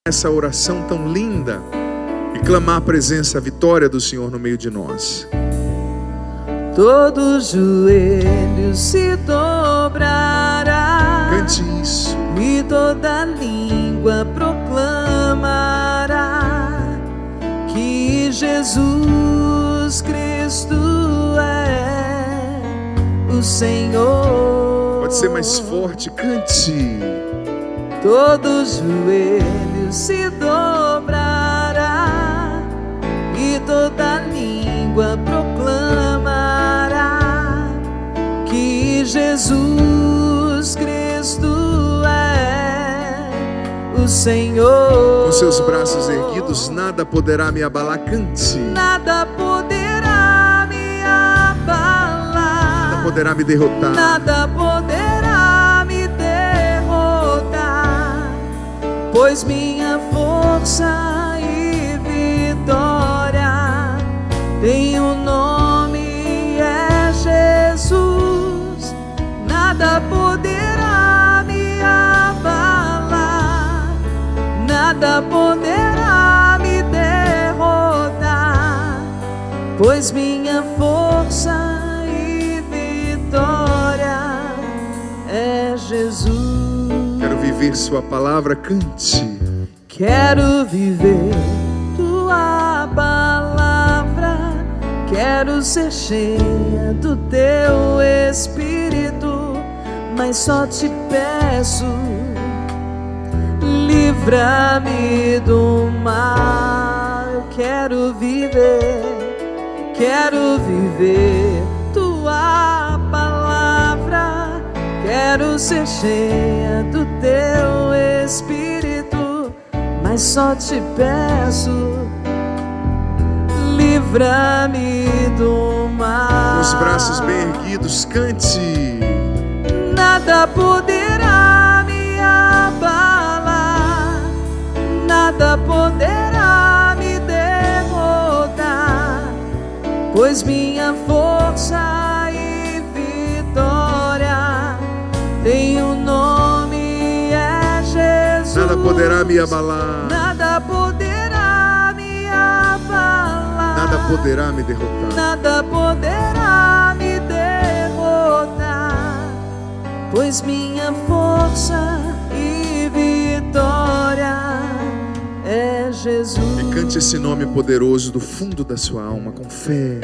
essa oração tão linda e clamar a presença, a vitória do Senhor no meio de nós. Todo joelho se dobrará, Cante isso. e toda língua proclamará que Jesus Cristo é o Senhor. Pode ser mais forte, cante. Todo joelho se dobrará e toda língua proclamará que Jesus Cristo é o Senhor. Com seus braços erguidos, nada poderá me abalar, cante. Nada poderá me abalar, Nada poderá me derrotar. nada poderá me derrotar, pois minha força e vitória tem um nome, é Jesus. Nada poderá me abalar, nada poderá me derrotar, pois minha força e vitória é Jesus. Quero viver sua palavra, cante. Quero viver tua palavra, quero ser cheia do teu Espírito, mas só te peço, livra-me do mal. Eu quero viver tua palavra, quero ser cheia do teu Espírito, mas só te peço, livra-me do mal. Com os braços bem erguidos, cante. Nada poderá me abalar, nada poderá me derrotar, pois minha força e vitória tem um nome, é Jesus. Nada poderá me abalar. Nada poderá me abalar, Nada poderá me derrotar. nada poderá me derrotar, pois minha força e vitória é Jesus. E cante esse nome poderoso do fundo da sua alma, com fé.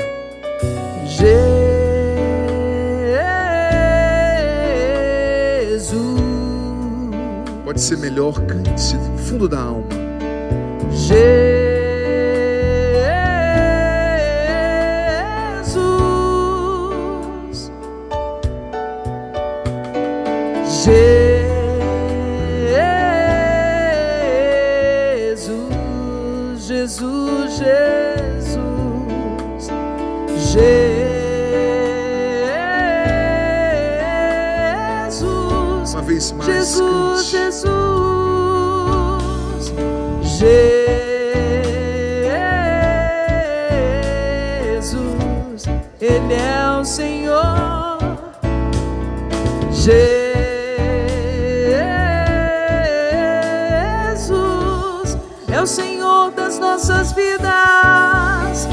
Jesus. Pode ser melhor, cante do fundo da alma. Jesus. Jesus, Jesus, Jesus, Jesus, Uma vez mais, Jesus, cante. Jesus, Ele é o Senhor. Jesus é o Senhor das nossas vidas.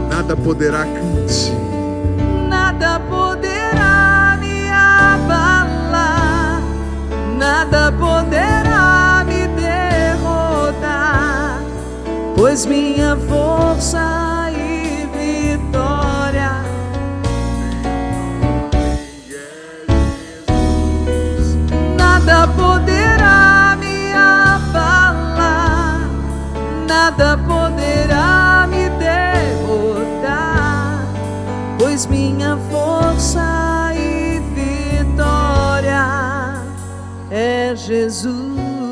Nada poderá, cante. Nada poderá me abalar, nada poderá me derrotar, pois minha força e vitória nada poderá me abalar, nada poderá me derrotar, pois minha força e vitória é Jesus.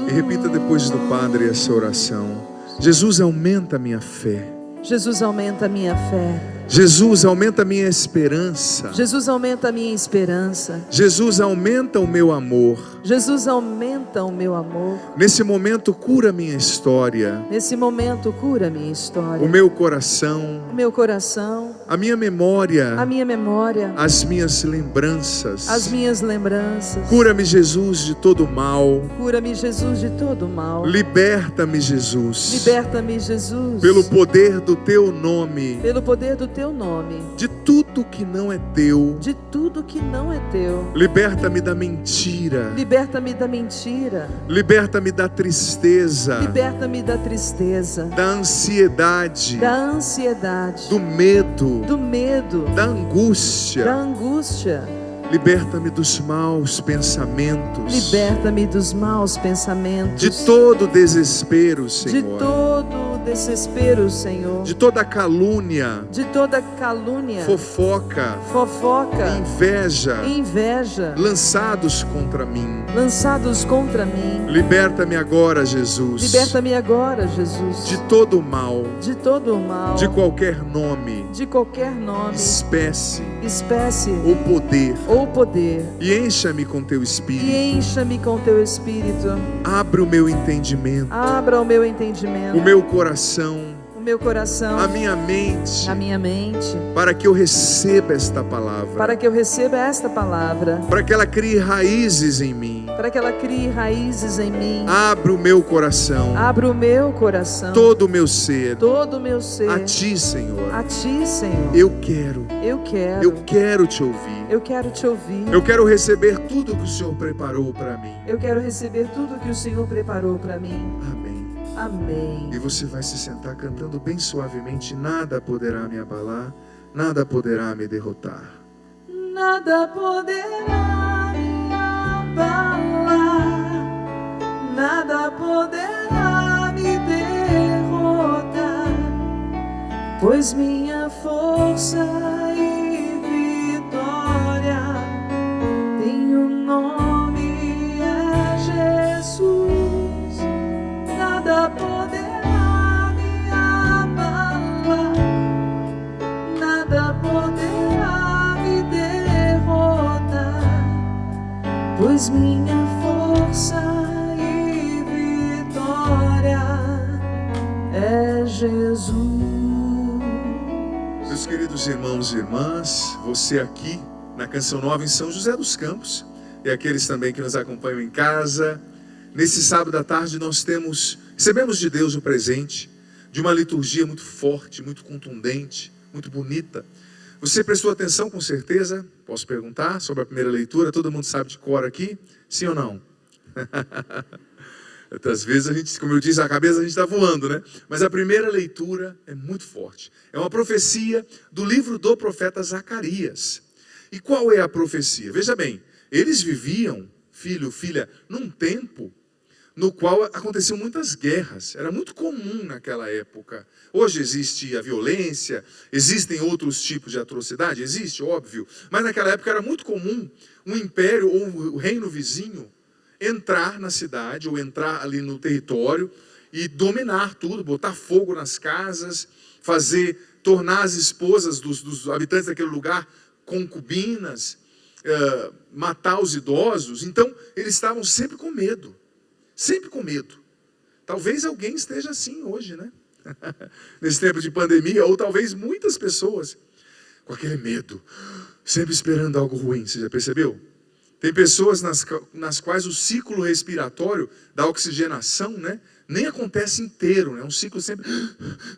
E repita depois do Padre essa oração. Jesus, aumenta a minha fé. Jesus, aumenta a minha fé. Jesus, aumenta a minha esperança. Jesus, aumenta a minha esperança. Jesus, aumenta o meu amor. Jesus, aumenta o meu amor. Nesse momento, cura a minha história. Nesse momento, cura a minha história. O meu coração. O meu coração. A minha memória. A minha memória. As minhas lembranças. As minhas lembranças. Cura-me, Jesus, de todo mal. Cura-me, Jesus, de todo mal. Liberta-me, Jesus. Liberta-me, Jesus. Pelo poder do teu nome. Pelo poder do teu nome. De tudo que não é teu. De tudo que não é teu. Liberta-me da mentira. Liberta-me da mentira. Liberta-me da tristeza. Liberta-me da tristeza. Da ansiedade. Da ansiedade. Do medo. Do medo. Da angústia. Da angústia. Liberta-me dos maus pensamentos. Liberta-me dos maus pensamentos. De todo desespero, Senhor. De todo desespero, Senhor. De toda calúnia. De toda calúnia. Fofoca. Fofoca. Inveja. Inveja. Lançados contra mim. Lançados contra mim. Liberta-me agora, Jesus. Liberta-me agora, Jesus. De todo o mal. De todo o mal. De qualquer nome. De qualquer nome. Espécie. Ou poder. Ou poder. E encha-me com teu Espírito. E encha-me com teu Espírito. Abra o meu entendimento. Abra o meu entendimento. O meu coração. O meu coração. A minha mente. A minha mente. Para que eu receba esta palavra. Para que eu receba esta palavra. Para que ela crie raízes em mim. Para que ela crie raízes em mim. Abra o meu coração. Abra o meu coração. Todo o meu ser. Todo o meu ser. A ti, Senhor. A ti, Senhor. Eu quero. Eu quero. Eu quero te ouvir. Eu quero te ouvir. Eu quero receber tudo que o Senhor preparou para mim. Eu quero receber tudo que o Senhor preparou para mim. Amém. Amém. E você vai se sentar cantando bem suavemente. Nada poderá me abalar, nada poderá me derrotar. Nada poderá me abalar, nada poderá me derrotar, pois minha força e vitória tem um nome, é Jesus. Nada poderá me abalar, nada poderá me derrotar, pois minha força e vitória é Jesus. Meus queridos irmãos e irmãs, você aqui na Canção Nova em São José dos Campos e aqueles também que nos acompanham em casa, nesse sábado à tarde nós recebemos de Deus o presente de uma liturgia muito forte, muito contundente, muito bonita. Você prestou atenção com certeza? Posso perguntar sobre a primeira leitura? Todo mundo sabe de cor aqui? Sim ou não? Às vezes a gente, como eu disse, a cabeça a gente está voando, né? Mas a primeira leitura é muito forte. É uma profecia do livro do profeta Zacarias. E qual é a profecia? Veja bem, eles viviam, filho, filha, num tempo no qual aconteciam muitas guerras. Era muito comum naquela época. Hoje existe a violência, existem outros tipos de atrocidade, existe, óbvio. Mas naquela época era muito comum um império ou um reino vizinho entrar na cidade ou entrar ali no território e dominar tudo, botar fogo nas casas, tornar as esposas dos habitantes daquele lugar concubinas, matar os idosos. Então eles estavam sempre com medo. Sempre com medo. Talvez alguém esteja assim hoje, né? Nesse tempo de pandemia, ou talvez muitas pessoas com aquele medo, sempre esperando algo ruim. Você já percebeu? Tem pessoas nas quais o ciclo respiratório da oxigenação, né, nem acontece inteiro, né? Um ciclo sempre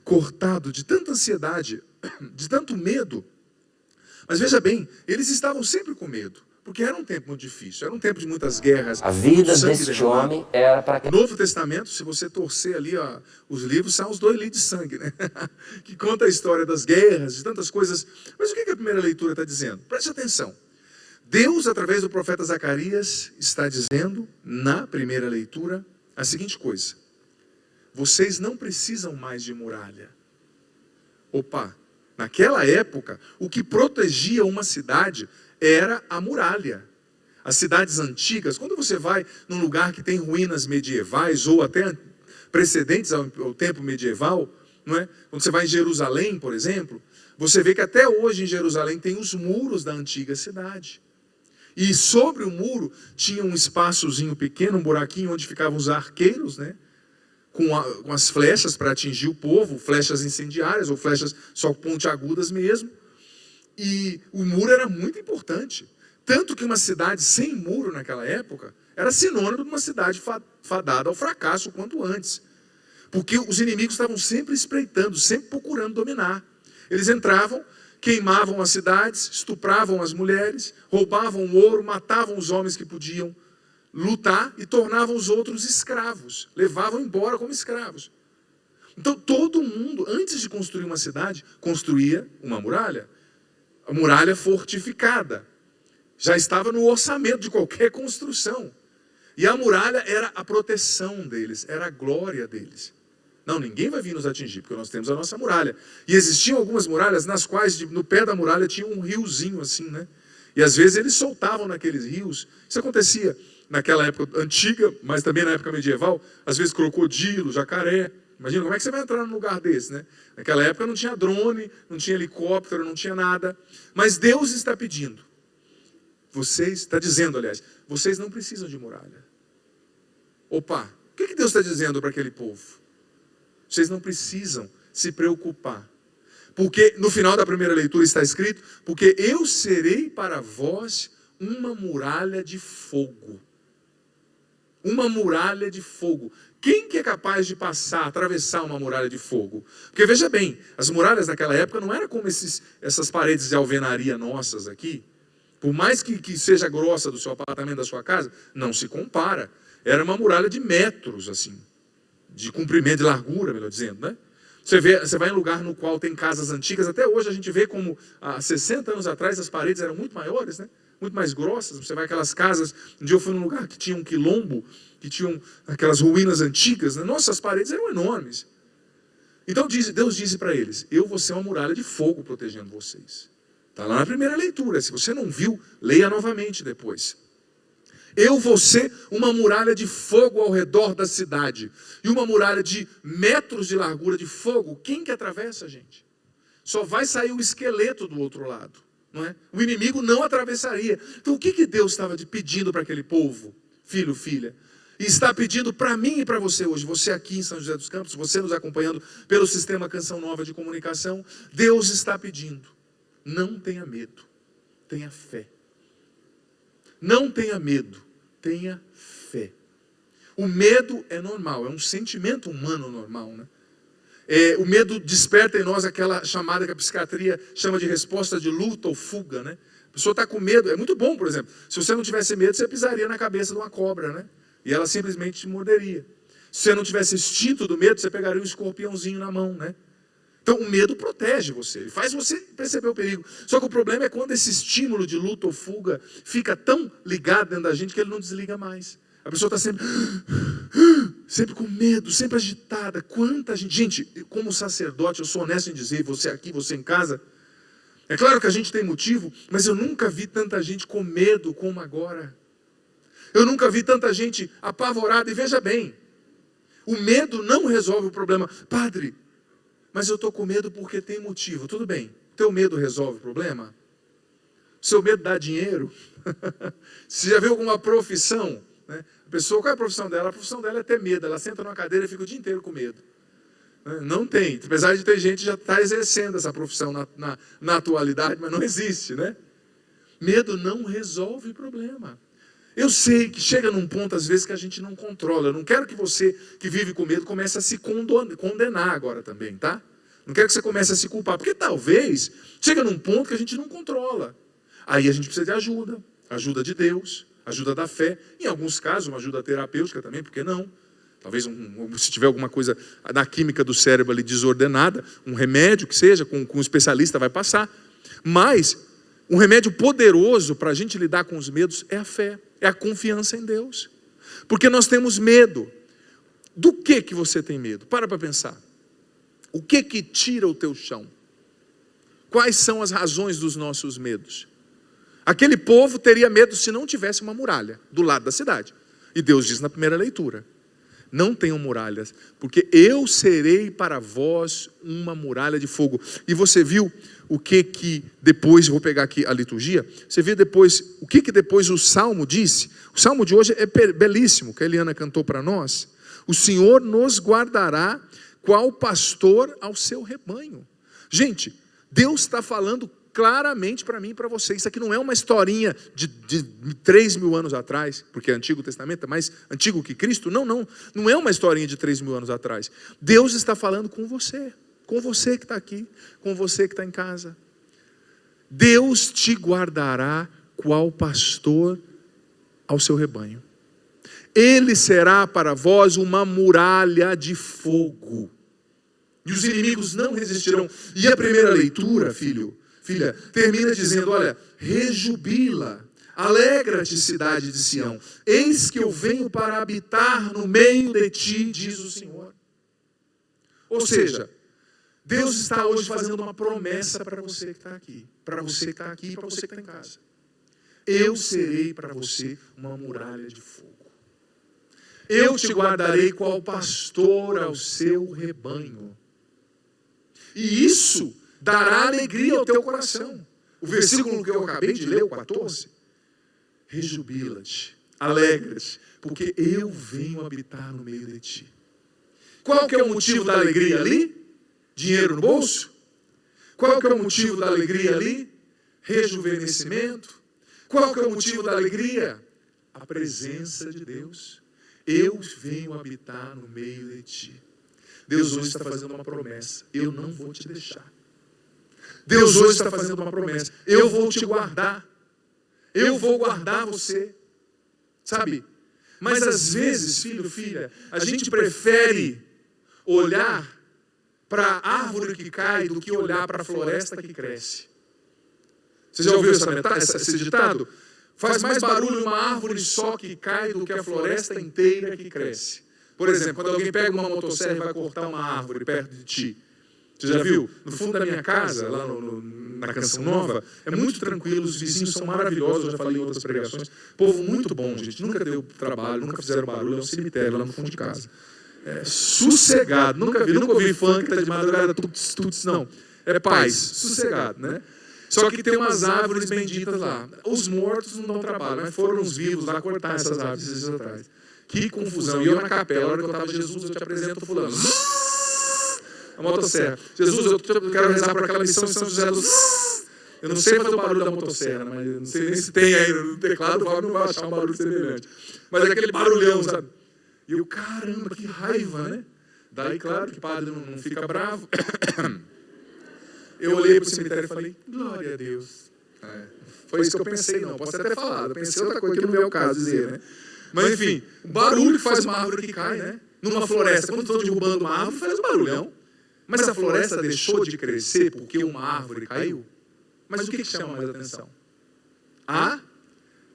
cortado de tanta ansiedade, de tanto medo. Mas veja bem, eles estavam sempre com medo. Porque era um tempo muito difícil, era um tempo de muitas guerras. A vida deste homem era para que... No Novo Testamento, se você torcer ali os livros, são os 2 litros de sangue, né? Que conta a história das guerras, de tantas coisas. Mas o que a primeira leitura está dizendo? Preste atenção. Deus, através do profeta Zacarias, está dizendo, na primeira leitura, a seguinte coisa: vocês não precisam mais de muralha. Opa, naquela época, o que protegia uma cidade era a muralha. As cidades antigas, quando você vai num lugar que tem ruínas medievais ou até precedentes ao tempo medieval, não é? Quando você vai em Jerusalém, por exemplo, você vê que até hoje em Jerusalém tem os muros da antiga cidade. E sobre o muro tinha um espaçozinho pequeno, um buraquinho onde ficavam os arqueiros, né? Com as flechas para atingir o povo, flechas incendiárias ou flechas só pontiagudas mesmo. E o muro era muito importante. Tanto que uma cidade sem muro naquela época era sinônimo de uma cidade fadada ao fracasso o quanto antes. Porque os inimigos estavam sempre espreitando, sempre procurando dominar. Eles entravam, queimavam as cidades, estupravam as mulheres, roubavam o ouro, matavam os homens que podiam lutar e tornavam os outros escravos, levavam embora como escravos. Então todo mundo, antes de construir uma cidade, construía uma muralha. A muralha fortificada. Já estava no orçamento de qualquer construção. E a muralha era a proteção deles, era a glória deles. Não, ninguém vai vir nos atingir, porque nós temos a nossa muralha. E existiam algumas muralhas nas quais, no pé da muralha, tinha um riozinho assim, né? E às vezes eles soltavam naqueles rios. Isso acontecia naquela época antiga, mas também na época medieval. Às vezes crocodilo, jacaré. Imagina, como é que você vai entrar num lugar desse, né? Naquela época não tinha drone, não tinha helicóptero, não tinha nada. Mas Deus está pedindo. Está dizendo, aliás, vocês não precisam de muralha. Opa, o que Deus está dizendo para aquele povo? Vocês não precisam se preocupar. Porque no final da primeira leitura está escrito, porque eu serei para vós uma muralha de fogo. Uma muralha de fogo. Quem que é capaz de passar, atravessar uma muralha de fogo? Porque veja bem, as muralhas naquela época não eram como essas paredes de alvenaria nossas aqui. Por mais que seja grossa do seu apartamento, da sua casa, não se compara. Era uma muralha de metros, assim. De comprimento, de largura, melhor dizendo, né? Você vai em lugar no qual tem casas antigas, até hoje a gente vê como há 60 anos atrás as paredes eram muito maiores, né? Muito mais grossas. Você vai aquelas casas, um dia eu fui num lugar que tinha um quilombo, que tinham aquelas ruínas antigas, né? Nossa, as paredes eram enormes. Então Deus disse para eles, eu vou ser uma muralha de fogo protegendo vocês. Está lá na primeira leitura, se você não viu, leia novamente depois. Eu vou ser uma muralha de fogo ao redor da cidade. E uma muralha de metros de largura de fogo. Quem que atravessa, gente? Só vai sair o esqueleto do outro lado. Não é? O inimigo não atravessaria. Então o que Deus estava pedindo para aquele povo? Filho, filha. E está pedindo para mim e para você hoje. Você aqui em São José dos Campos. Você nos acompanhando pelo sistema Canção Nova de Comunicação. Deus está pedindo. Não tenha medo. Tenha fé. Não tenha medo, tenha fé. O medo é normal, é um sentimento humano normal, né? O medo desperta em nós aquela chamada que a psiquiatria chama de resposta de luta ou fuga, né? A pessoa está com medo, é muito bom, por exemplo, se você não tivesse medo, você pisaria na cabeça de uma cobra, né? E ela simplesmente te morderia. Se você não tivesse instinto do medo, você pegaria um escorpiãozinho na mão, né? Então o medo protege você, ele faz você perceber o perigo. Só que o problema é quando esse estímulo de luta ou fuga fica tão ligado dentro da gente que ele não desliga mais. A pessoa está sempre com medo, sempre agitada. Quanta gente... Gente, como sacerdote, eu sou honesto em dizer, você aqui, você em casa, é claro que a gente tem motivo, mas eu nunca vi tanta gente com medo como agora. Eu nunca vi tanta gente apavorada. E veja bem, o medo não resolve o problema. Padre, mas eu estou com medo porque tem motivo. Tudo bem, teu medo resolve o problema? Seu medo dá dinheiro? Você já viu alguma profissão? Né? A pessoa, qual é a profissão dela? A profissão dela é ter medo. Ela senta numa cadeira e fica o dia inteiro com medo. Não tem. Apesar de ter gente que já está exercendo essa profissão na atualidade, mas não existe, né? Medo não resolve o problema. Eu sei que chega num ponto, às vezes, que a gente não controla. Eu não quero que você, que vive com medo, comece a se condenar agora também, tá? Não quero que você comece a se culpar, porque talvez chega num ponto que a gente não controla. Aí a gente precisa de ajuda. Ajuda de Deus, ajuda da fé. Em alguns casos, uma ajuda terapêutica também, por que não? Talvez, se tiver alguma coisa na química do cérebro ali desordenada, um remédio que seja, com um especialista vai passar. Mas um remédio poderoso para a gente lidar com os medos é a fé. É a confiança em Deus. Porque nós temos medo. Do que você tem medo? Para pensar. O que tira o teu chão? Quais são as razões dos nossos medos? Aquele povo teria medo se não tivesse uma muralha do lado da cidade. E Deus diz na primeira leitura: Não tenham muralhas, porque eu serei para vós uma muralha de fogo. E você viu o que depois, vou pegar aqui a liturgia, você viu depois, o que depois o Salmo disse? O Salmo de hoje é belíssimo, que a Eliana cantou para nós. O Senhor nos guardará qual pastor ao seu rebanho. Gente, Deus está falando claramente para mim e para você. Isso aqui não é uma historinha de 3.000 anos atrás, porque é Antigo Testamento é mais antigo que Cristo. Não é uma historinha de 3.000 anos atrás. Deus está falando com você que está aqui, com você que está em casa. Deus te guardará qual pastor ao seu rebanho. Ele será para vós uma muralha de fogo, e os inimigos não resistirão. E a primeira leitura, filha, termina dizendo, olha, rejubila, alegra-te, cidade de Sião, eis que eu venho para habitar no meio de ti, diz o Senhor. Ou seja, Deus está hoje fazendo uma promessa para você que está aqui, para você que está aqui e para você que está em casa. Eu serei para você uma muralha de fogo. Eu te guardarei qual pastor ao seu rebanho. E isso dará alegria ao teu coração. O versículo que eu acabei de ler, o 14. Rejubila-te, alegra-te, porque eu venho habitar no meio de ti. Qual que é o motivo da alegria ali? Dinheiro no bolso? Qual que é o motivo da alegria ali? Rejuvenescimento. Qual que é o motivo da alegria? A presença de Deus. Eu venho habitar no meio de ti. Deus hoje está fazendo uma promessa. Eu não vou te deixar. Deus hoje está fazendo uma promessa. Eu vou te guardar. Eu vou guardar você. Sabe? Mas às vezes, filho, filha, a gente prefere olhar para a árvore que cai do que olhar para a floresta que cresce. Você já ouviu esse ditado? Faz mais barulho uma árvore só que cai do que a floresta inteira que cresce. Por exemplo, quando alguém pega uma motosserra e vai cortar uma árvore perto de ti. Você já viu? No fundo da minha casa, lá na Canção Nova, é muito tranquilo, os vizinhos são maravilhosos, eu já falei em outras pregações. Povo muito bom, gente. Nunca deu trabalho, nunca fizeram barulho, é um cemitério lá no fundo de casa. É sossegado, nunca ouvi funk, tá de madrugada, tuts, não. É paz, sossegado, né? Só que tem umas árvores benditas lá. Os mortos não dão trabalho, mas foram os vivos lá cortar essas árvores esses dias atrás. Que confusão. E eu na capela, a hora que eu estava, Jesus, eu te apresento fulano. A motosserra. Jesus, eu quero rezar por aquela missão em São José dos... Eu não sei fazer o barulho da motosserra, mas não sei nem se tem aí no teclado, o Fábio não vai achar um barulho semelhante. Mas é aquele barulhão, sabe? E eu, caramba, que raiva, né? Daí, claro, que o padre não fica bravo. Eu olhei para o cemitério e falei, glória a Deus. Foi isso que eu pensei, não. Posso até ter falado. Eu pensei outra coisa que não é o caso dizer, né? Mas, enfim, o barulho que faz uma árvore que cai, né? Numa floresta, quando estão derrubando uma árvore, faz um barulhão. Mas a floresta deixou de crescer porque uma árvore caiu? Mas o que chama mais atenção? A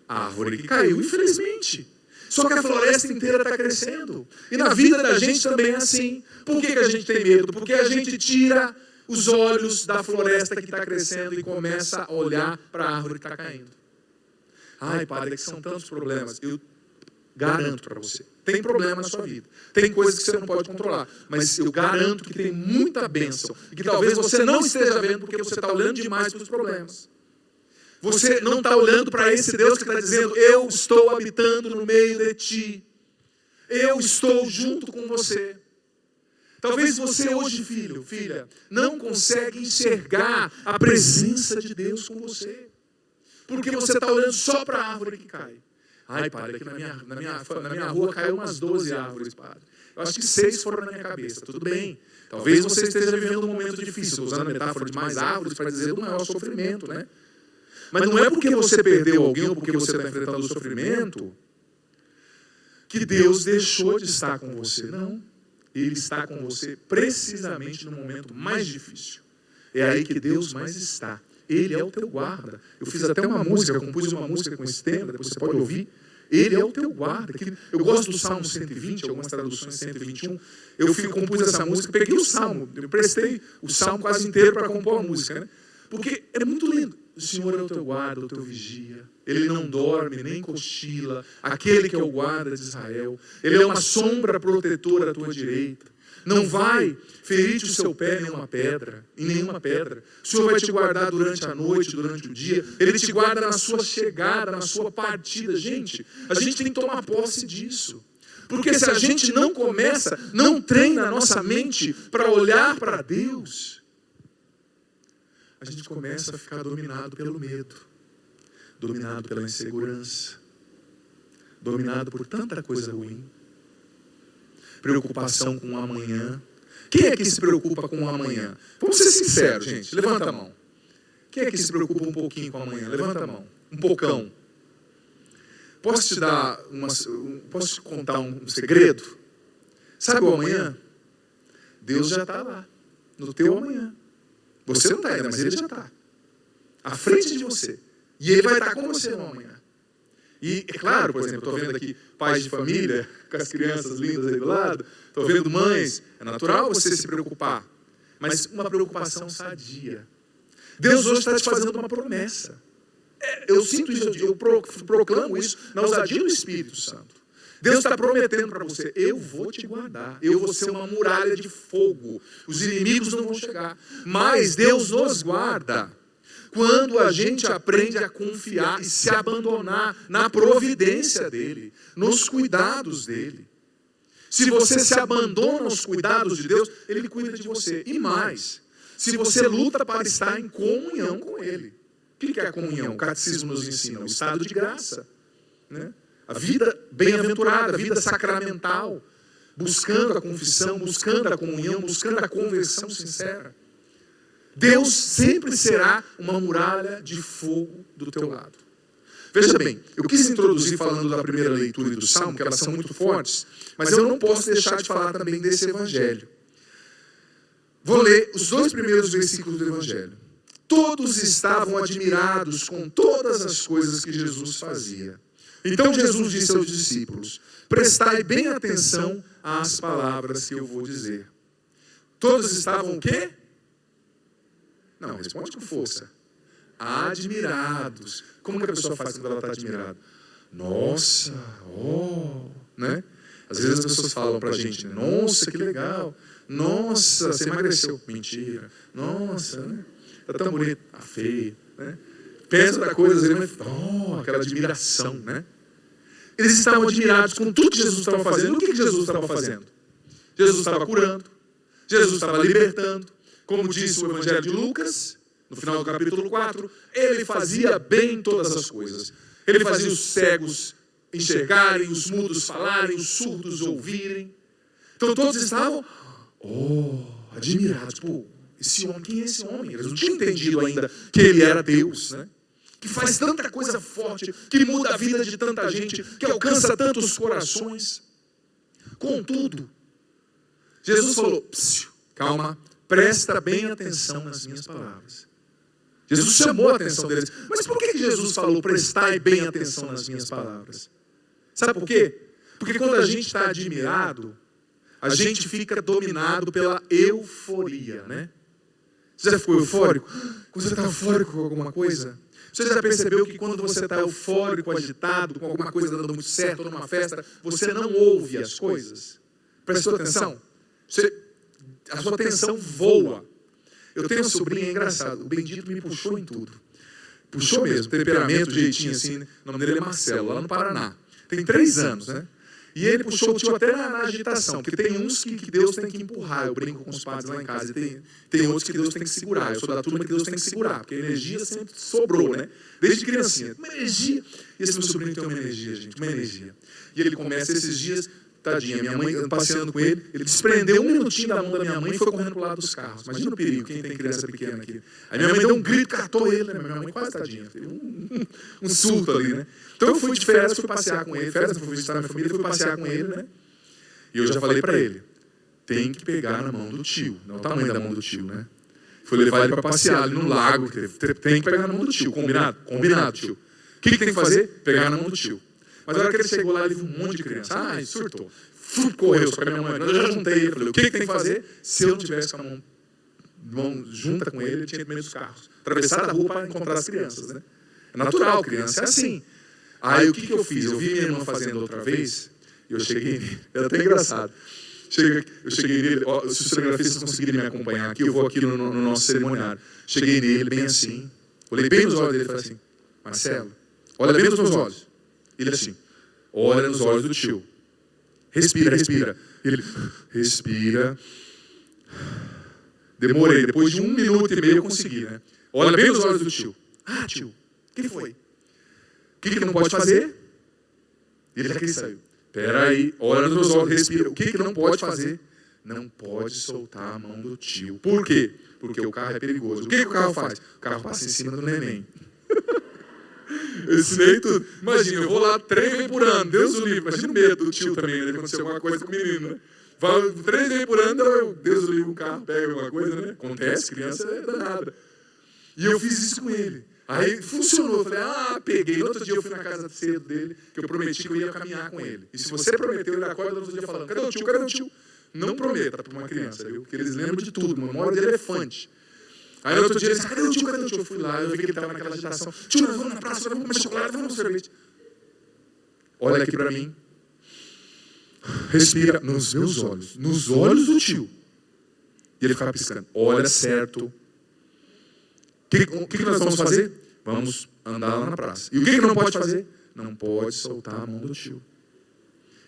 árvore que caiu, infelizmente. Só que a floresta inteira está crescendo. E na vida da gente também é assim. Por que a gente tem medo? Porque a gente tira os olhos da floresta que está crescendo e começa a olhar para a árvore que está caindo. Ai, padre, é que são tantos problemas. Eu garanto para você. Tem problema na sua vida. Tem coisas que você não pode controlar. Mas eu garanto que tem muita bênção. E que talvez você não esteja vendo porque você está olhando demais para os problemas. Você não está olhando para esse Deus que está dizendo, eu estou habitando no meio de ti. Eu estou junto com você. Talvez você hoje, filho, filha, não consegue enxergar a presença de Deus com você. Porque você está olhando só para a árvore que cai. Ai, padre, aqui na minha rua caiu umas 12 árvores, padre. Eu acho que 6 foram na minha cabeça. Tudo bem. Talvez você esteja vivendo um momento difícil. Usando a metáfora de mais árvores para dizer do maior sofrimento, né? Mas não é porque você perdeu alguém ou porque você está enfrentando o sofrimento que Deus deixou de estar com você. Não. Ele está com você precisamente no momento mais difícil. É aí que Deus mais está. Ele é o teu guarda. Eu fiz até uma música, compus uma música com esse tema, depois você pode ouvir. Ele é o teu guarda. Eu gosto do Salmo 120, algumas traduções 121. Eu compus essa música, peguei o Salmo, eu prestei o Salmo quase inteiro para compor a música, né? Porque é muito lindo. O Senhor é o teu guarda, o teu vigia. Ele não dorme, nem cochila. Aquele que é o guarda de Israel. Ele é uma sombra protetora à tua direita. Não vai ferir-te o seu pé em nenhuma pedra. O Senhor vai te guardar durante a noite, durante o dia. Ele te guarda na sua chegada, na sua partida. Gente, a gente tem que tomar posse disso. Porque se a gente não começa, não treina a nossa mente para olhar para Deus, a gente começa a ficar dominado pelo medo, dominado pela insegurança, dominado por tanta coisa ruim. Preocupação com o amanhã. Quem é que se preocupa com o amanhã? Vamos ser sinceros, gente. Levanta a mão. Quem é que se preocupa um pouquinho com o amanhã? Levanta a mão. Um pocão. Posso te contar um segredo? Sabe o amanhã? Deus já está lá, no teu amanhã. Você não está ainda, mas Ele já está. À frente de você. E Ele vai estar com você no amanhã. E é claro, por exemplo, estou vendo aqui pais de família, com as crianças lindas aí do lado, estou vendo mães, é natural você se preocupar, mas uma preocupação sadia. Deus hoje está te fazendo uma promessa. Eu sinto isso, eu proclamo isso na ousadia do Espírito Santo. Deus está prometendo para você, eu vou te guardar, eu vou ser uma muralha de fogo, os inimigos não vão chegar, mas Deus nos guarda quando a gente aprende a confiar e se abandonar na providência dEle, nos cuidados dEle. Se você se abandona aos cuidados de Deus, Ele cuida de você. E mais, se você luta para estar em comunhão com Ele. O que é a comunhão? O catecismo nos ensina o estado de graça, né? A vida bem-aventurada, a vida sacramental, buscando a confissão, buscando a comunhão, buscando a conversão sincera. Deus sempre será uma muralha de fogo do teu lado. Veja bem, eu quis introduzir falando da primeira leitura e do Salmo, que elas são muito fortes, mas eu não posso deixar de falar também desse Evangelho. Vou ler os 2 primeiros versículos do Evangelho. Todos estavam admirados com todas as coisas que Jesus fazia. Então Jesus disse aos discípulos, prestai bem atenção às palavras que eu vou dizer. Todos estavam o quê? Não, responde com força. Admirados. Como que a pessoa faz quando ela está admirada? Nossa, né? Às vezes as pessoas falam pra gente, nossa, que legal. Nossa, você emagreceu. Mentira. Nossa, né? Tá tão bonito. Tá feio, né? Pensa da coisa, aquela admiração, né? Eles estavam admirados com tudo que Jesus estava fazendo. O que Jesus estava fazendo? Jesus estava curando. Jesus estava libertando. Como disse o Evangelho de Lucas, no final do capítulo 4, Ele fazia bem todas as coisas. Ele fazia os cegos enxergarem, os mudos falarem, os surdos ouvirem. Então todos estavam, admirados. Pô, esse homem, quem é esse homem? Eles não tinham entendido ainda que Ele era Deus, né? Que faz tanta coisa forte, que muda a vida de tanta gente, que alcança tantos corações. Contudo, Jesus falou, calma, presta bem atenção nas minhas palavras. Jesus chamou a atenção deles. Mas por que Jesus falou, prestai bem atenção nas minhas palavras? Sabe por quê? Porque quando a gente está admirado, a gente fica dominado pela euforia, né? Você já ficou eufórico? Quando você está eufórico com alguma coisa, você já percebeu que quando você está eufórico, agitado, com alguma coisa dando muito certo, numa festa, você não ouve as coisas? Prestou atenção? A sua atenção voa. Eu tenho um sobrinho, é engraçado, o bendito me puxou em tudo. Puxou mesmo, temperamento, jeitinho assim, né? O nome dele é Marcelo, lá no Paraná. Tem 3 anos, né? E ele puxou o tio até na agitação, porque tem uns que Deus tem que empurrar. Eu brinco com os padres lá em casa. E tem outros que Deus tem que segurar. Eu sou da turma que Deus tem que segurar, porque a energia sempre sobrou, né? Desde criancinha. Uma energia. E esse meu sobrinho tem uma energia, gente, uma energia. E ele começa esses dias, tadinha, minha mãe, passeando com ele, ele desprendeu 1 minutinho da mão da minha mãe e foi correndo pro lado dos carros. Imagina o perigo, quem tem criança pequena aqui. Aí minha mãe deu um grito, catou ele, né? Minha mãe quase tadinha. Teve um surto ali, né? Então eu fui de férias, fui passear com ele. Férias, eu fui visitar minha família, fui passear com ele, né? E eu já falei para ele, tem que pegar na mão do tio. Não é o tamanho da mão do tio, né? Fui levar ele para passear ali no lago. Tem que pegar na mão do tio, combinado? Combinado, tio. O que tem que fazer? Pegar na mão do tio. Mas na hora que ele chegou lá, ele viu um monte de criança. Surtou. Correu, só que a minha mãe, eu já juntei ele. Falei, o que tem que fazer? Se eu não tivesse com a mão mão junta com ele, tinha medo dos carros. Atravessar a rua para encontrar as crianças, né? É natural, criança é assim. Aí o que eu fiz? Eu vi minha irmã fazendo outra vez, e eu cheguei nele, era até engraçado. Eu cheguei nele, ó, se os cinegrafistas conseguirem me acompanhar aqui, eu vou aqui no nosso cerimoniário. Cheguei nele bem assim, olhei bem nos olhos dele e falei assim, Marcelo, olha bem nos meus olhos. Ele assim, olha nos olhos do tio. Respira, respira. Ele, respira. Demorei, depois de 1 minuto e meio eu consegui, né? Olha bem nos olhos do tio. Ah, tio, o que foi? O que não pode fazer? Ele já quis sair. Peraí, olha nos meus olhos, respira. O que não pode fazer? Não pode soltar a mão do tio. Por quê? Porque o carro é perigoso. O que o carro faz? O carro passa em cima do neném. Eu ensinei tudo. Imagina, eu vou lá 3 vezes por ano, Deus o livre. Imagina o medo do tio também, né? Acontecer alguma coisa com o menino, né? Vai 3 vezes por ano, Deus o livre, um carro pega alguma coisa, né? Acontece, criança é danada. E eu fiz isso com ele. Aí funcionou, eu falei, peguei. No outro dia eu fui na casa cedo dele, que eu prometi que eu ia caminhar com ele. E se você prometeu, ele acorda no outro dia falando, cadê o tio, cadê o tio? Não prometa para uma criança, viu? Porque eles lembram de tudo, memória de elefante. Aí no outro dia ele disse, cadê o tio, cadê o tio? Eu fui lá, eu vi que ele estava naquela agitação. Tio, nós vamos na praça, vamos comer chocolate, vamos no sorvete. Olha aqui para mim. Respira nos meus olhos, nos olhos do tio. E ele ficava piscando. Olha certo. O que nós vamos fazer? Vamos andar lá na praça. E o que não pode fazer? Não pode soltar a mão do tio.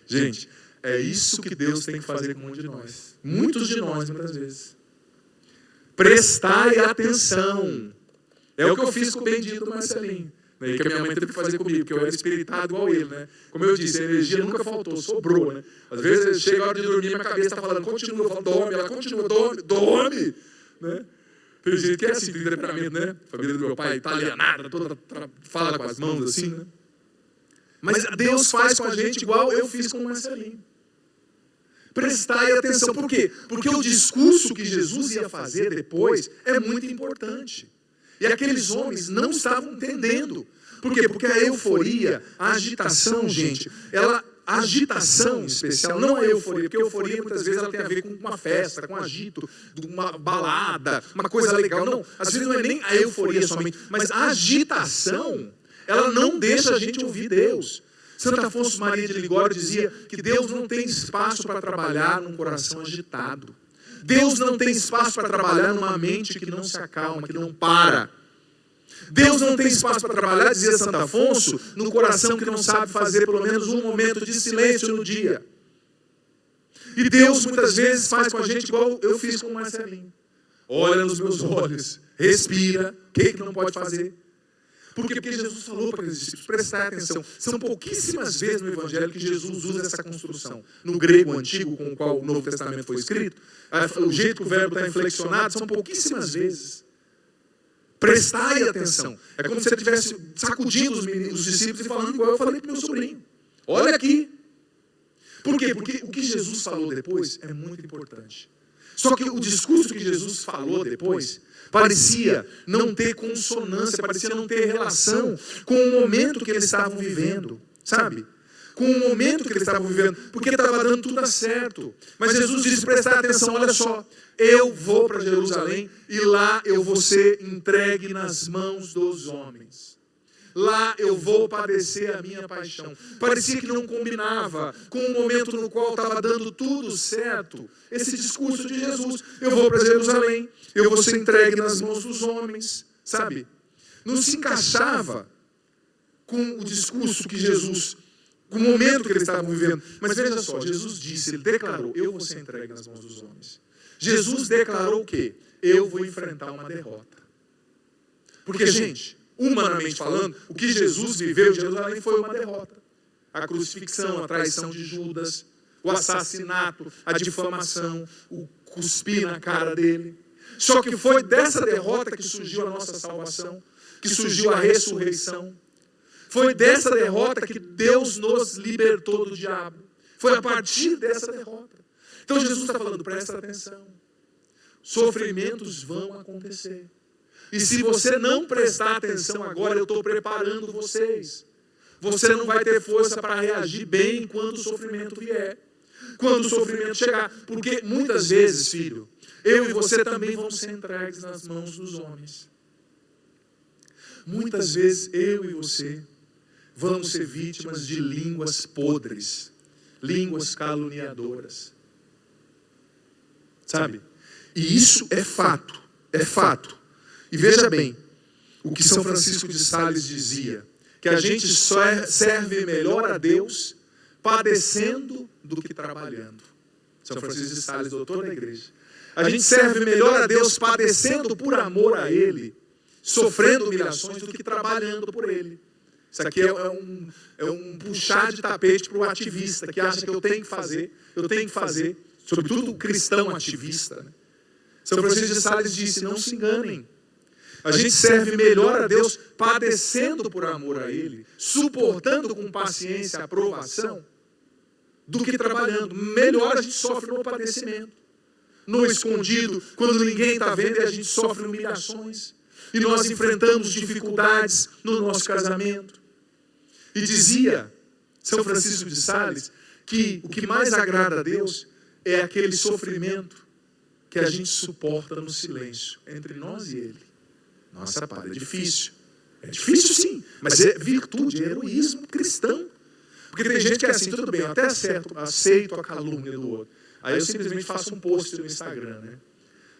Gente, é isso que Deus tem que fazer com um de nós. Muitos de nós, muitas vezes. Prestai atenção. É o que eu fiz com o bendito Marcelinho. Que a minha mãe teve que fazer comigo, porque eu era espiritado igual ele, né? Como eu disse, a energia nunca faltou, sobrou, né? Às vezes chega a hora de dormir, minha cabeça está falando, continua, eu falo, dorme, ela continua, dorme, né? Tem gente que é assim, tem temperamento, né? A família do meu pai italianada, toda fala com as mãos assim, né? Mas Deus faz com a gente igual eu fiz com o Marcelinho. Prestai atenção, por quê? Porque o discurso que Jesus ia fazer depois é muito importante. E aqueles homens não estavam entendendo. Por quê? Porque a euforia, a agitação, gente, a agitação em especial, não a euforia, porque a euforia muitas vezes ela tem a ver com uma festa, com um agito, uma balada, uma coisa legal. Não, às vezes não é nem a euforia somente, mas a agitação, ela não deixa a gente ouvir Deus. Santo Afonso Maria de Ligório dizia que Deus não tem espaço para trabalhar num coração agitado. Deus não tem espaço para trabalhar numa mente que não se acalma, que não para. Deus não tem espaço para trabalhar, dizia Santo Afonso, no coração que não sabe fazer pelo menos um momento de silêncio no dia. E Deus muitas vezes faz com a gente igual eu fiz com o Marcelinho. Olha nos meus olhos, respira, o que não pode fazer? Porque Jesus falou para aqueles discípulos, prestar atenção, são pouquíssimas vezes no Evangelho que Jesus usa essa construção. No grego antigo, com o qual o Novo Testamento foi escrito, o jeito que o verbo está inflexionado, são pouquíssimas vezes. Prestai atenção. É como se ele estivesse sacudindo os discípulos e falando igual eu falei para o meu sobrinho. Olha aqui. Por quê? Porque o que Jesus falou depois é muito importante. Só que o discurso que Jesus falou depois parecia não ter consonância, parecia não ter relação com o momento que eles estavam vivendo, sabe? Com o momento que eles estavam vivendo, porque estava dando tudo certo. Mas Jesus disse, prestar atenção, olha só, eu vou para Jerusalém e lá eu vou ser entregue nas mãos dos homens. Lá eu vou padecer a minha paixão. Parecia que não combinava com o momento no qual estava dando tudo certo. Esse discurso de Jesus, eu vou para Jerusalém, eu vou ser entregue nas mãos dos homens, sabe? Não se encaixava com o discurso que Jesus, com o momento que eles estavam vivendo. Mas veja só, Jesus disse, ele declarou, eu vou ser entregue nas mãos dos homens. Jesus declarou o quê? Eu vou enfrentar uma derrota. Porque, gente, humanamente falando, o que Jesus viveu em Jerusalém foi uma derrota. A crucifixão, a traição de Judas, o assassinato, a difamação, o cuspir na cara dele. Só que foi dessa derrota que surgiu a nossa salvação, que surgiu a ressurreição. Foi dessa derrota que Deus nos libertou do diabo. Foi a partir dessa derrota. Então Jesus está falando, presta atenção. Sofrimentos vão acontecer. E se você não prestar atenção agora, eu estou preparando vocês. Você não vai ter força para reagir bem quando o sofrimento vier. quando o sofrimento chegar. Porque muitas vezes, filho, eu e você também vamos ser entregues nas mãos dos homens. Muitas vezes eu e você vamos ser vítimas de línguas podres, línguas caluniadoras. Sabe? E isso é fato, é fato. E veja bem, o que São Francisco de Sales dizia, que a gente só serve melhor a Deus padecendo do que trabalhando. São Francisco de Sales, doutor da igreja. A gente serve melhor a Deus padecendo por amor a Ele, sofrendo humilhações, do que trabalhando por Ele. Isso aqui é um puxar de tapete para o ativista, que acha que eu tenho que fazer, sobretudo o cristão ativista. Né? São Francisco de Sales disse, não se enganem. A gente serve melhor a Deus padecendo por amor a Ele, suportando com paciência a provação, do que trabalhando. Melhor a gente sofre no padecimento, no escondido, quando ninguém está vendo, e a gente sofre humilhações. E nós enfrentamos dificuldades no nosso casamento. E dizia São Francisco de Sales que o que mais agrada a Deus é aquele sofrimento que a gente suporta no silêncio, entre nós e Ele. Nossa, Padre, é difícil. É difícil sim, mas é virtude, é heroísmo cristão. Porque tem gente que é assim, tudo bem, eu até aceito a calúnia do outro. Aí eu simplesmente faço um post no Instagram, né?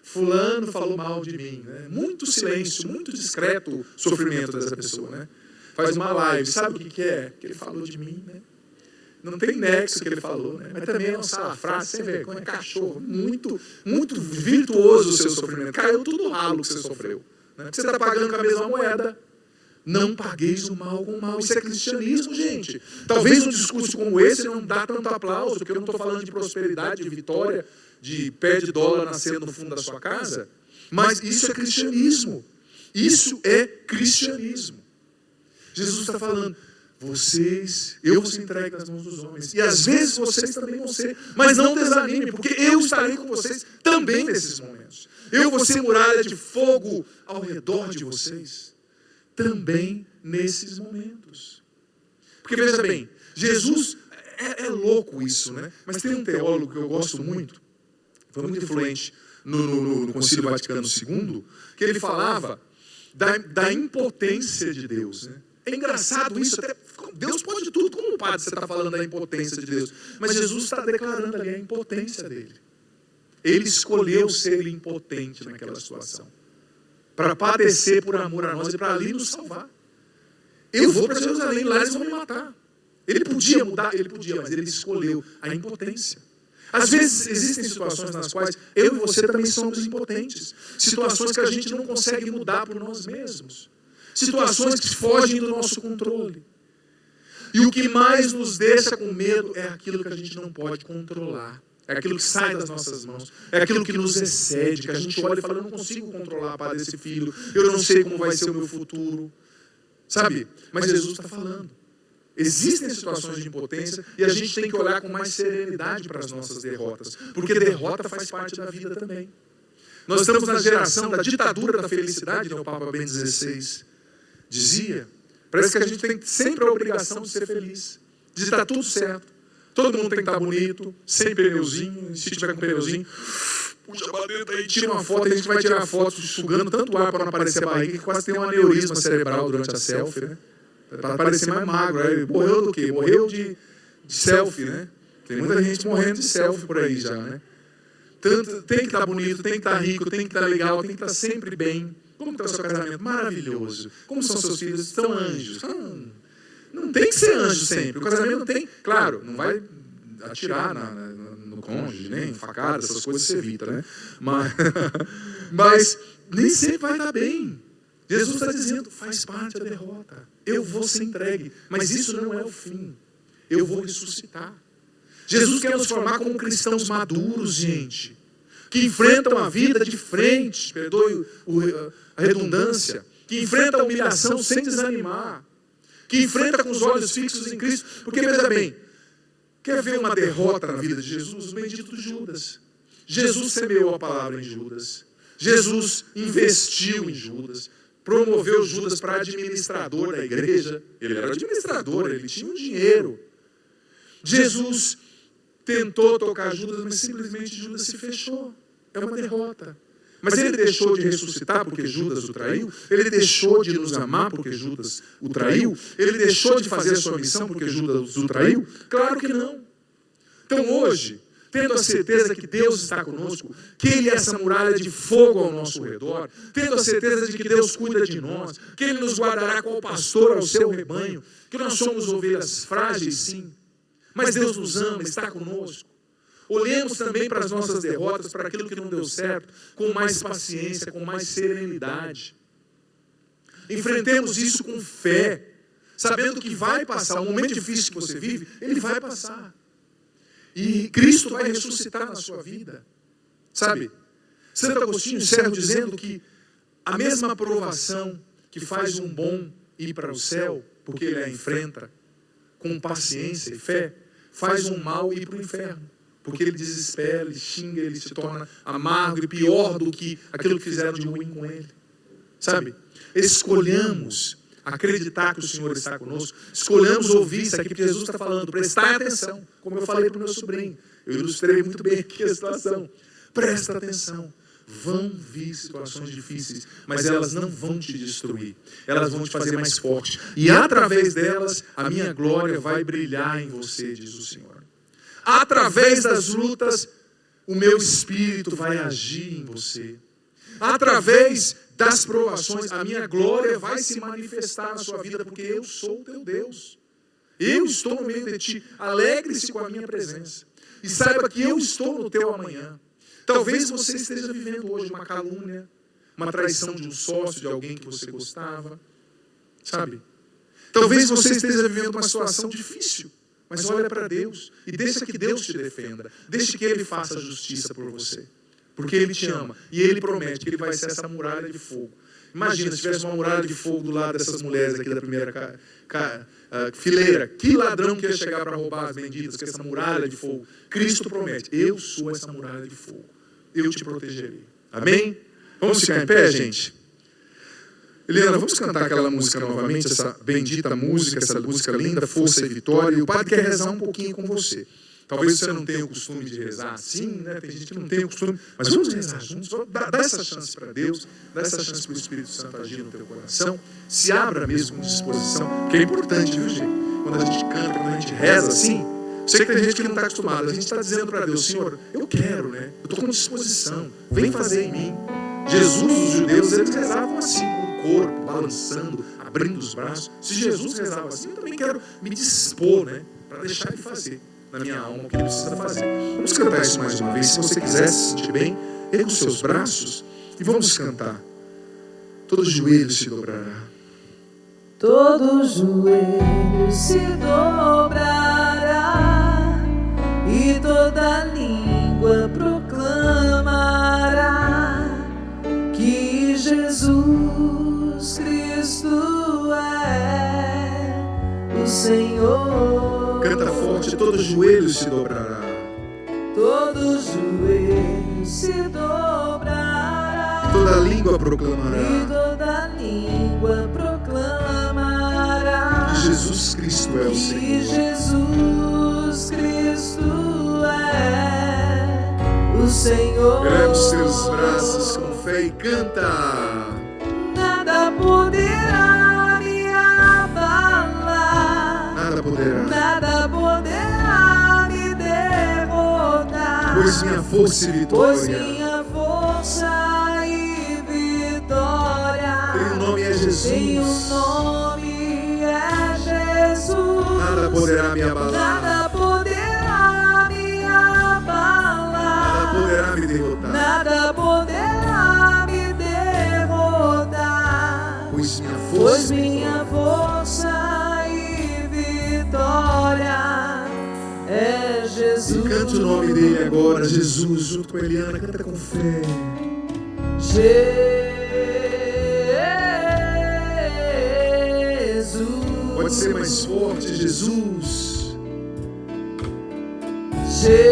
Fulano falou mal de mim, né? Muito silêncio, muito discreto o sofrimento dessa pessoa, né? Faz uma live, sabe o que é? Que ele falou de mim, né? Não tem nexo que ele falou, né? Mas também é uma salafrase sem vergonha, cachorro, muito, muito virtuoso o seu sofrimento. Caiu tudo ralo que você sofreu. Né? Você está pagando com a mesma moeda. Não pagueis o mal com o mal. Isso é cristianismo, gente. Talvez um discurso como esse não dá tanto aplauso, porque eu não estou falando de prosperidade, de vitória, de pé de dólar nascendo no fundo da sua casa. Mas isso é cristianismo. Isso é cristianismo. Jesus está falando, eu vou ser entregue nas mãos dos homens. E às vezes vocês também vão ser. Mas não desanimem, porque eu estarei com vocês também nesses momentos. Eu vou ser muralha de fogo ao redor de vocês. Também nesses momentos. Porque veja bem, Jesus, é louco isso, né? Mas tem um teólogo que eu gosto muito, foi muito influente no Concílio Vaticano II, que ele falava da impotência de Deus, né? É engraçado isso, até Deus pode tudo, como padre você está falando da impotência de Deus, mas Jesus está declarando ali a impotência dele. Ele escolheu ser impotente naquela situação, para padecer por amor a nós e para ali nos salvar. Eu vou para Jerusalém, lá eles vão me matar. Ele podia mudar, mas ele escolheu a impotência. Às vezes existem situações nas quais eu e você também somos impotentes, situações que a gente não consegue mudar por nós mesmos, situações que fogem do nosso controle. E o que mais nos deixa com medo é aquilo que a gente não pode controlar. É aquilo que sai das nossas mãos. É aquilo que nos excede, que a gente olha e fala, eu não consigo controlar, Padre, esse filho. Eu não sei como vai ser o meu futuro. Sabe? Mas Jesus está falando. Existem situações de impotência e a gente tem que olhar com mais serenidade para as nossas derrotas. Porque derrota faz parte da vida também. Nós estamos na geração da ditadura da felicidade, né? O Papa Bento XVI dizia. Parece que a gente tem sempre a obrigação de ser feliz. De estar tudo certo. Todo mundo tem que estar bonito, sem pneuzinho, se tiver com pneuzinho, puxa a barreta aí, tira uma foto, a gente vai tirar foto sugando tanto ar para não aparecer a barriga, que quase tem um aneurisma cerebral durante a selfie, né? Para parecer mais magro. Aí, morreu do quê? Morreu de selfie, né? Tem muita gente morrendo de selfie por aí já, né? Tem que estar bonito, tem que estar rico, tem que estar legal, tem que estar sempre bem. Como está o seu casamento? Maravilhoso. Como são seus filhos? São anjos. Não tem que ser anjo sempre. O casamento não tem... Claro, não vai atirar no cônjuge, nem facada, essas coisas você evita, né? Mas nem sempre vai estar bem. Jesus está dizendo, faz parte da derrota. Eu vou ser entregue. Mas isso não é o fim. Eu vou ressuscitar. Jesus quer nos formar como cristãos maduros, gente. Que enfrentam a vida de frente, perdoe a redundância. Que enfrentam a humilhação sem desanimar. Que enfrenta com os olhos fixos em Cristo. Porque, veja bem, quer ver uma derrota na vida de Jesus? O bendito Judas. Jesus semeou a palavra em Judas. Jesus investiu em Judas. Promoveu Judas para administrador da igreja. Ele era administrador, ele tinha um dinheiro. Jesus tentou tocar Judas, mas simplesmente Judas se fechou. É uma derrota. Mas ele deixou de ressuscitar porque Judas o traiu? Ele deixou de nos amar porque Judas o traiu? Ele deixou de fazer a sua missão porque Judas o traiu? Claro que não. Então hoje, tendo a certeza que Deus está conosco, que Ele é essa muralha de fogo ao nosso redor, tendo a certeza de que Deus cuida de nós, que Ele nos guardará qual pastor ao seu rebanho, que nós somos ovelhas frágeis, sim, mas Deus nos ama, está conosco. Olhemos também para as nossas derrotas, para aquilo que não deu certo, com mais paciência, com mais serenidade. Enfrentemos isso com fé, sabendo que vai passar, o momento difícil que você vive, ele vai passar. E Cristo vai ressuscitar na sua vida. Sabe? Santo Agostinho encerra dizendo que a mesma provação que faz um bom ir para o céu, porque ele a enfrenta com paciência e fé, faz um mal ir para o inferno. Porque ele desespera, ele xinga, ele se torna amargo e pior do que aquilo que fizeram de ruim com ele. Sabe? Escolhamos acreditar que o Senhor está conosco, escolhamos ouvir isso aqui, porque Jesus está falando, prestar atenção, como eu falei para o meu sobrinho, eu ilustrei muito bem aqui a situação, presta atenção, vão vir situações difíceis, mas elas não vão te destruir, elas vão te fazer mais forte, e através delas, a minha glória vai brilhar em você, diz o Senhor. Através das lutas, o meu Espírito vai agir em você. Através das provações, a minha glória vai se manifestar na sua vida, porque eu sou o teu Deus. Eu estou no meio de ti. Alegre-se com a minha presença. E saiba que eu estou no teu amanhã. Talvez você esteja vivendo hoje uma calúnia, uma traição de um sócio, de alguém que você gostava. Sabe? Talvez você esteja vivendo uma situação difícil. Mas olha para Deus e deixa que Deus te defenda. Deixa que Ele faça justiça por você. Porque Ele te ama. E Ele promete que Ele vai ser essa muralha de fogo. Imagina se tivesse uma muralha de fogo do lado dessas mulheres aqui da primeira fileira. Que ladrão que ia chegar para roubar as benditas com essa muralha de fogo? Cristo promete, eu sou essa muralha de fogo. Eu te protegerei. Amém? Vamos ficar em pé, gente? Eliana, vamos cantar aquela música novamente, essa bendita música, essa música linda, Força e Vitória. E o padre quer rezar um pouquinho com você. Talvez você não tenha o costume de rezar assim, né? Tem gente que não tem o costume, mas vamos rezar juntos. Dá essa chance para Deus, dá essa chance para o Espírito Santo agir no teu coração. Se abra mesmo com disposição, que é importante, viu, gente? Quando a gente canta, quando a gente reza assim, sei que tem gente que não está acostumada. A gente está dizendo para Deus, Senhor, eu quero, né? Eu estou com disposição, vem fazer em mim. Jesus, os judeus, eles rezavam assim, com o corpo, balançando, abrindo os braços. Se Jesus rezava assim, eu também quero me dispor, né? Para deixar Ele fazer na minha alma o que Ele precisa fazer. Vamos cantar isso mais uma vez. Se você quiser se sentir bem, erga os seus braços e vamos cantar. Todo joelho se dobrará. Todo joelho se dobrará e toda língua proclamará que Jesus Cristo é o Senhor. Canta forte, todo joelho se dobrará. Todo joelho se dobrará. Toda língua proclamará. E toda língua proclamará. Que Jesus Cristo é o Senhor. Que Jesus Cristo é o Senhor. Eleva os teus braços com fé e canta. Nada poderá me abalar. Nada poderá. Nada poderá me derrotar. Pois minha força e vitória. Pois minha força e vitória. Teu nome é Jesus. Teu nome é Jesus. Nada poderá me abalar. Nada poderá me abalar. Nada poderá me derrotar. Nada poderá me derrotar. Pois minha força e vitória é Jesus. E cante o nome dele agora, Jesus, junto com a Eliana, canta com fé. Jesus. Pode ser mais forte, Jesus. Jesus.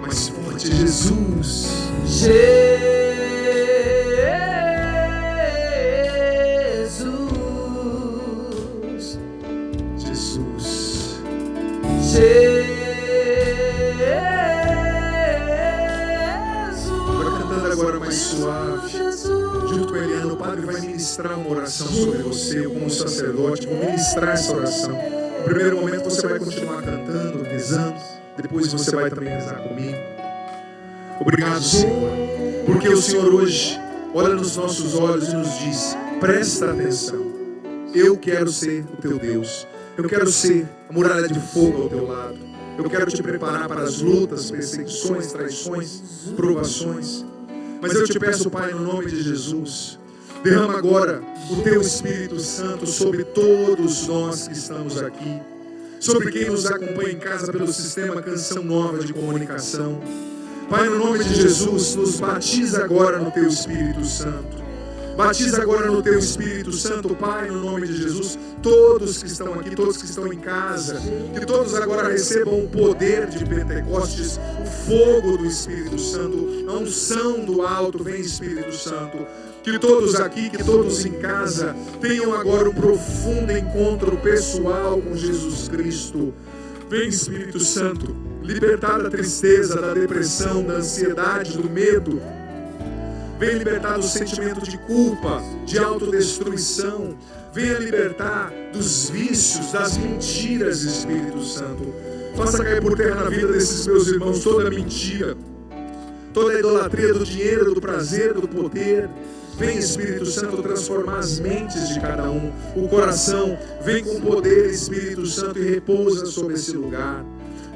Mais forte, Jesus. Jesus. Vai cantando agora mais suave. Junto com a Eliana, o Padre vai ministrar uma oração sobre você. Eu, como sacerdote, vou ministrar essa oração. No primeiro momento você vai continuar cantando, rezando. Depois você vai também rezar comigo. Obrigado, Senhor, porque o Senhor hoje olha nos nossos olhos e nos diz: presta atenção, eu quero ser o teu Deus, eu quero ser a muralha de fogo ao teu lado, eu quero te preparar para as lutas, perseguições, traições, provações. Mas eu te peço, Pai, no nome de Jesus, derrama agora o teu Espírito Santo sobre todos nós que estamos aqui, sobre quem nos acompanha em casa pelo sistema Canção Nova de Comunicação. Pai, no nome de Jesus, nos batiza agora no teu Espírito Santo. Batiza agora no teu Espírito Santo, Pai, no nome de Jesus, todos que estão aqui, todos que estão em casa, que todos agora recebam o poder de Pentecostes, o fogo do Espírito Santo, a unção do alto. Vem, Espírito Santo. Que todos aqui, que todos em casa tenham agora um profundo encontro pessoal com Jesus Cristo. Vem, Espírito Santo, libertar da tristeza, da depressão, da ansiedade, do medo. Venha libertar do sentimento de culpa, de autodestruição. Venha libertar dos vícios, das mentiras, Espírito Santo. Faça cair por terra na vida desses meus irmãos toda mentira, toda a idolatria do dinheiro, do prazer, do poder. Vem, Espírito Santo, transformar as mentes de cada um, o coração. Vem com poder, Espírito Santo, e repousa sobre esse lugar.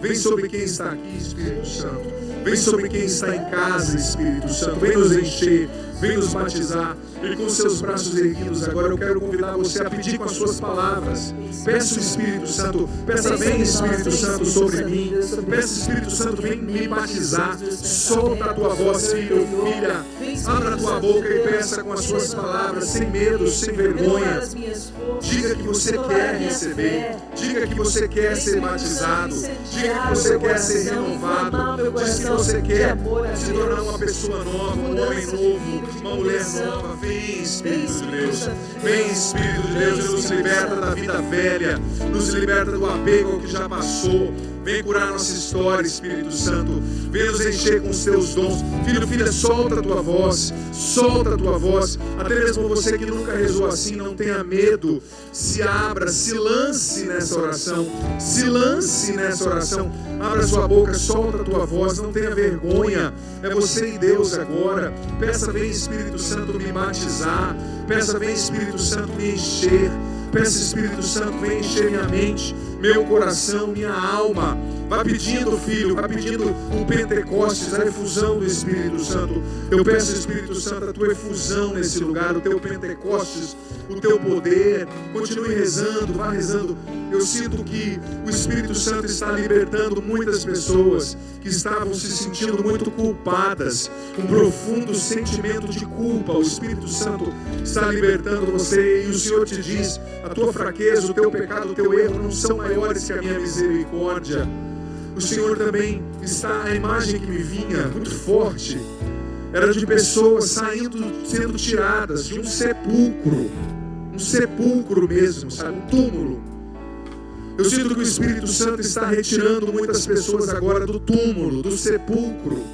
Vem sobre quem está aqui, Espírito Santo. Vem sobre quem está em casa, Espírito Santo. Vem nos encher, vem nos batizar. E com seus braços erguidos agora eu quero convidar você a pedir com as suas palavras. Peça o Espírito Santo, peça: vem, Espírito Santo, sobre mim. Peça, Espírito Santo, vem me batizar. Solta a tua voz, filho, filha. Abra a tua boca e peça com as suas palavras, sem medo, sem vergonha. Diga que você quer receber. Diga que você quer ser batizado. Diga que você quer ser renovado. Diz que você quer se tornar uma pessoa nova, um homem novo, uma mulher nova. Vem, Espírito de Deus. Vem, Espírito de Deus, e nos liberta da vida velha, nos liberta do apego ao que já passou. Vem curar nossa história, Espírito Santo. Vem nos encher com os teus dons. Filho, filha, solta a tua voz. Solta a tua voz. Até mesmo você que nunca rezou assim, não tenha medo. Se abra, se lance nessa oração. Se lance nessa oração. Abra sua boca, solta a tua voz. Não tenha vergonha. É você e Deus agora. Peça: vem, Espírito Santo, me batizar. Peça: vem, Espírito Santo, me encher. Peça, Espírito Santo, vem encher minha mente, meu coração, minha alma. Vai pedindo, filho, vai pedindo o Pentecostes, a efusão do Espírito Santo. Eu peço, Espírito Santo, a tua efusão nesse lugar, o teu Pentecostes, o teu poder. Continue rezando, vá rezando. Eu sinto que o Espírito Santo está libertando muitas pessoas que estavam se sentindo muito culpadas, um profundo sentimento de culpa. O Espírito Santo está libertando você, e o Senhor te diz: a tua fraqueza, o teu pecado, o teu erro não são maiores que a minha misericórdia. O Senhor também está, a imagem que me vinha muito forte era de pessoas saindo, sendo tiradas de um sepulcro mesmo, sabe, um túmulo. Eu sinto que o Espírito Santo está retirando muitas pessoas agora do túmulo, do sepulcro.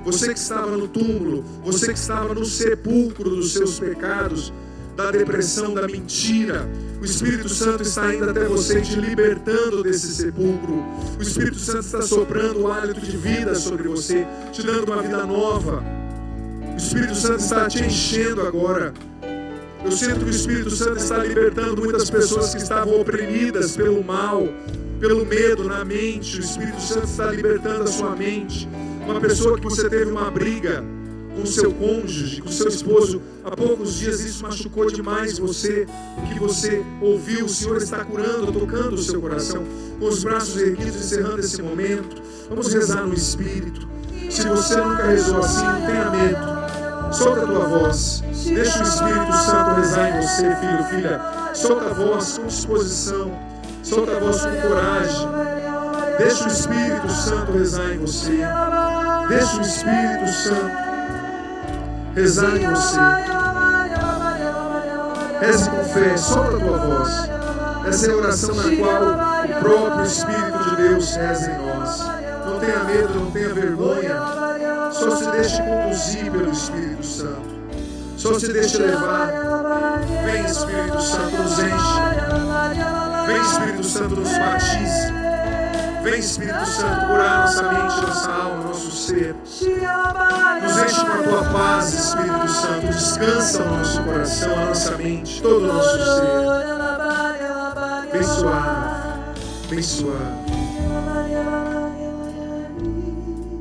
Você que estava no túmulo, você que estava no sepulcro dos seus pecados, da depressão, da mentira, o Espírito Santo está indo até você, te libertando desse sepulcro. O Espírito Santo está soprando o hálito de vida sobre você, te dando uma vida nova. O Espírito Santo está te enchendo agora. Eu sinto que o Espírito Santo está libertando muitas pessoas que estavam oprimidas pelo mal, pelo medo na mente. O Espírito Santo está libertando a sua mente. Uma pessoa que você teve uma briga com seu cônjuge, com seu esposo, há poucos dias isso machucou demais você, o que você ouviu. O Senhor está curando, tocando o seu coração, com os braços erguidos, encerrando esse momento. Vamos rezar no Espírito. Se você nunca rezou assim, não tenha medo. Solta a tua voz, deixa o Espírito Santo rezar em você, filho, filha. Solta a voz com disposição, solta a voz com coragem. Deixa o Espírito Santo rezar em você. Deixa o Espírito Santo rezar em você. Reze com fé, solta a tua voz. Essa é a oração na qual o próprio Espírito de Deus reza em nós. Não tenha medo, não tenha vergonha. Só se deixe conduzir pelo Espírito Santo. Só se deixe levar. Vem, Espírito Santo, nos enche. Vem, Espírito Santo, nos batize. Vem, Espírito Santo, curar nossa mente, nossa alma, nosso ser. Nos enche com a tua paz, Espírito Santo. Descansa o nosso coração, a nossa mente, todo o nosso ser. Bem suave, bem suave.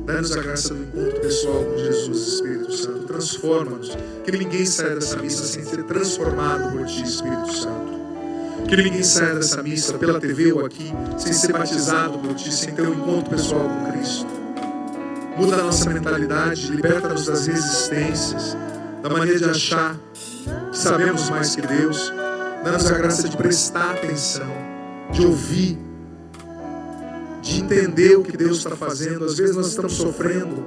Dá-nos a graça do encontro pessoal com Jesus, Espírito Santo. Transforma-nos. Que ninguém saia dessa missa sem ser transformado por Ti, Espírito Santo. Que ninguém saia dessa missa pela TV ou aqui sem ser batizado por Ti, sem ter um encontro pessoal com Cristo. Muda a nossa mentalidade, liberta-nos das resistências, da maneira de achar que sabemos mais que Deus. Dá-nos a graça de prestar atenção, de ouvir, de entender o que Deus está fazendo. Às vezes nós estamos sofrendo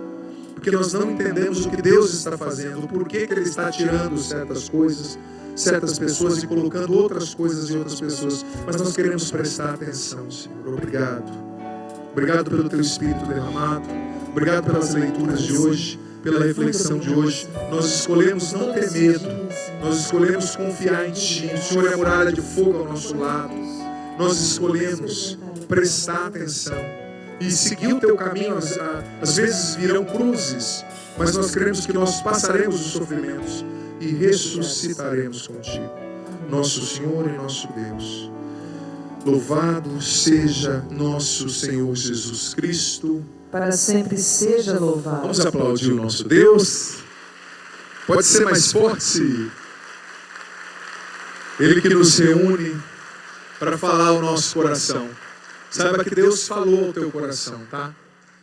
porque nós não entendemos o que Deus está fazendo, o porquê que Ele está tirando certas coisas, certas pessoas e colocando outras coisas em outras pessoas. Mas nós queremos prestar atenção, Senhor. Obrigado. Obrigado pelo Teu Espírito derramado. Obrigado pelas leituras de hoje, pela reflexão de hoje. Nós escolhemos não ter medo. Nós escolhemos confiar em Ti. O Senhor é a muralha de fogo ao nosso lado. Nós escolhemos prestar atenção e seguir o Teu caminho. Às vezes virão cruzes, mas nós queremos que nós passaremos os sofrimentos e ressuscitaremos contigo, nosso Senhor e nosso Deus. Louvado seja nosso Senhor Jesus Cristo. Para sempre seja louvado. Vamos aplaudir o nosso Deus. Pode ser mais forte. Ele que nos reúne para falar ao nosso coração. Saiba que Deus falou ao teu coração, tá?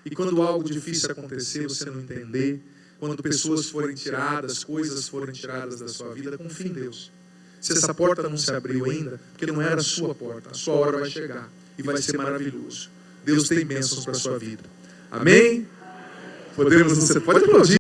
E quando algo difícil acontecer, você não entender, quando pessoas forem tiradas, coisas forem tiradas da sua vida, confie em Deus. Se essa porta não se abriu ainda, porque não era a sua porta, a sua hora vai chegar e vai ser maravilhoso. Deus tem bênçãos para a sua vida. Amém? Podemos, você pode aplaudir.